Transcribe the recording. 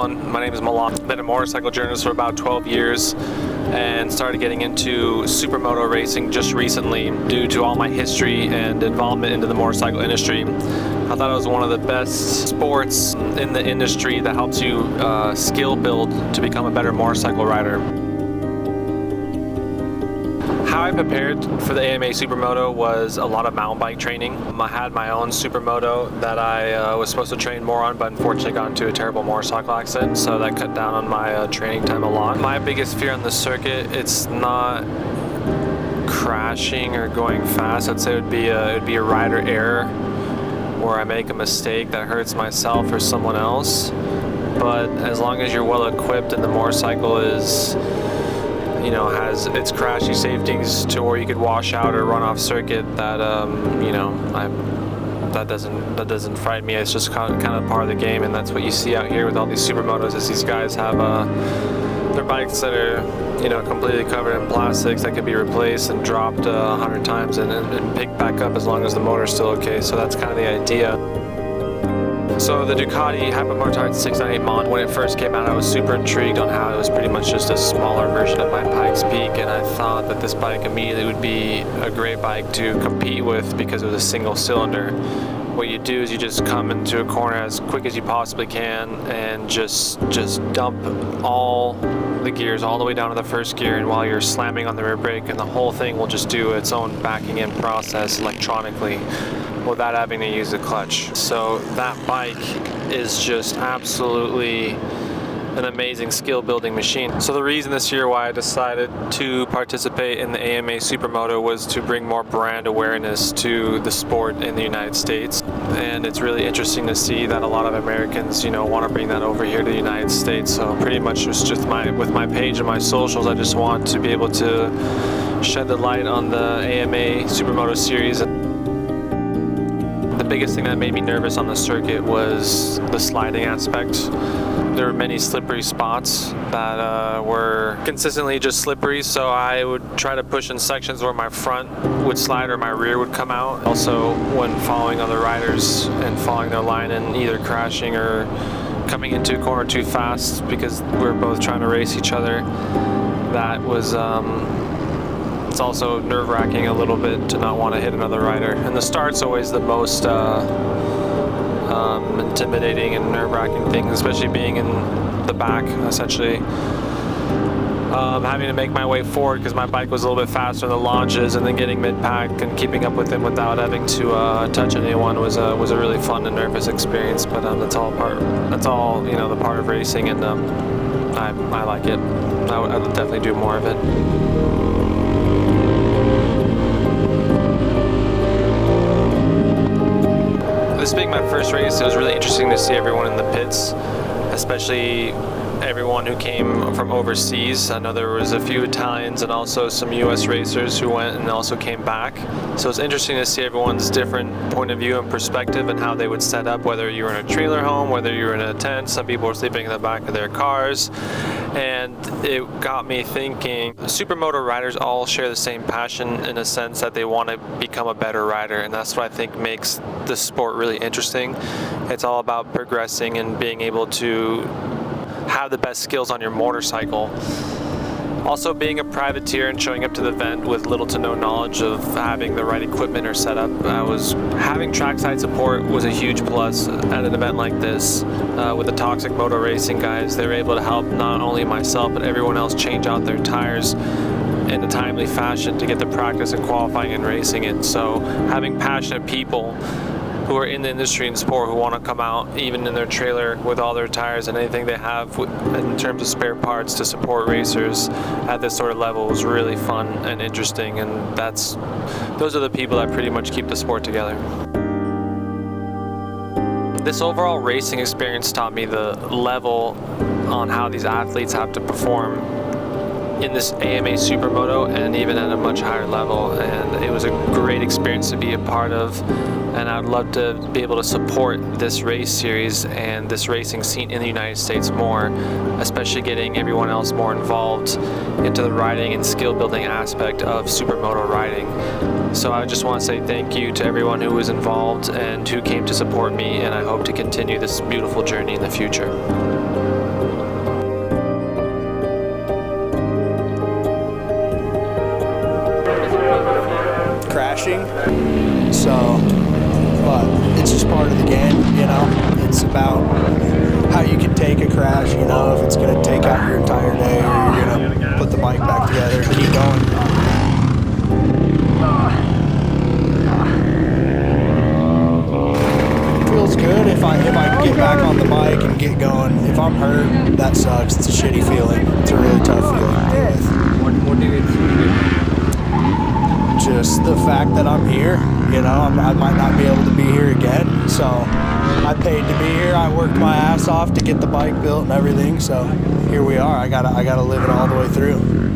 everyone. My name is Milan. I've been a motorcycle journalist for about 12 years and started getting into supermoto racing just recently due to all my history and involvement into the motorcycle industry. I thought it was one of the best sports in the industry that helps you skill build to become a better motorcycle rider. How I prepared for the AMA Super Moto was a lot of mountain bike training. I had my own Supermoto that I was supposed to train more on, but unfortunately got into a terrible motorcycle accident, so that cut down on my training time a lot. My biggest fear on the circuit, it's not crashing or going fast. I'd say it would be a rider error where I make a mistake that hurts myself or someone else. But as long as you're well equipped and the motorcycle is, you know, has its crashy safeties to where you could wash out or run off circuit, that that doesn't frighten me. It's just kind of part of the game, and that's what you see out here with all these supermotos. Is these guys have their bikes that are, you know, completely covered in plastics that could be replaced and dropped 100 times and picked back up as long as the motor's still okay. So that's kind of the idea. So the Ducati Hypermotard 698 Mod, when it first came out, I was super intrigued on how it was pretty much just a smaller version of my Pikes Peak, and I thought that this bike immediately would be a great bike to compete with because it was a single cylinder. What you do is you just come into a corner as quick as you possibly can and just dump all the gears all the way down to the first gear, and while you're slamming on the rear brake, and the whole thing will just do its own backing in process electronically without having to use a clutch. So that bike is just absolutely an amazing skill building machine. So the reason this year why I decided to participate in the AMA Super Moto was to bring more brand awareness to the sport in the United States. And it's really interesting to see that a lot of Americans, you know, want to bring that over here to the United States. So pretty much just with my page and my socials, I just want to be able to shed the light on the AMA Super Moto series. The biggest thing that made me nervous on the circuit was the sliding aspect. There were many slippery spots that were consistently just slippery, so I would try to push in sections where my front would slide or my rear would come out. Also, when following other riders and following their line and either crashing or coming into a corner too fast because we were both trying to race each other, that was it's also nerve-wracking a little bit to not want to hit another rider. And the start's always the most intimidating and nerve-wracking thing, especially being in the back, essentially. Having to make my way forward because my bike was a little bit faster in the launches, and then getting mid-pack and keeping up with him without having to touch anyone was a really fun and nervous experience. But that's all you know, the part of racing, and I like it. I would definitely do more of it. This being my first race, it was really interesting to see everyone in the pits, especially everyone who came from overseas. I know there was a few Italians and also some US racers who went and also came back. So it's interesting to see everyone's different point of view and perspective and how they would set up, whether you were in a trailer home, whether you were in a tent. Some people were sleeping in the back of their cars. And it got me thinking, supermoto riders all share the same passion in a sense that they want to become a better rider, and that's what I think makes the sport really interesting. It's all about progressing and being able to have the best skills on your motorcycle. Also, being a privateer and showing up to the event with little to no knowledge of having the right equipment or setup, having trackside support was a huge plus at an event like this. With the Toxic Moto Racing guys, they were able to help not only myself but everyone else change out their tires in a timely fashion to get the practice and qualifying and racing it. So having passionate people who are in the industry and sport who want to come out even in their trailer with all their tires and anything they have in terms of spare parts to support racers at this sort of level was really fun and interesting, and those are the people that pretty much keep the sport together. This overall racing experience taught me the level on how these athletes have to perform in this AMA Supermoto and even at a much higher level, and it was a great experience to be a part of, and I'd love to be able to support this race series and this racing scene in the United States more, especially getting everyone else more involved into the riding and skill building aspect of supermoto riding. So I just want to say thank you to everyone who was involved and who came to support me, and I hope to continue this beautiful journey in the future. crashing. So, but it's just part of the game, you know. It's about how you can take a crash, you know, if it's going to take out your entire day or you're going to put the bike back together and keep going. Feels good if I get back on the bike and get going. If I'm hurt, that sucks. It's a shitty feeling. It's a really tough feeling to deal with. What motivates you? Just the fact that I'm here, you know, I might not be able to be here again. So I paid to be here. I worked my ass off to get the bike built and everything. So here we are. I gotta live it all the way through.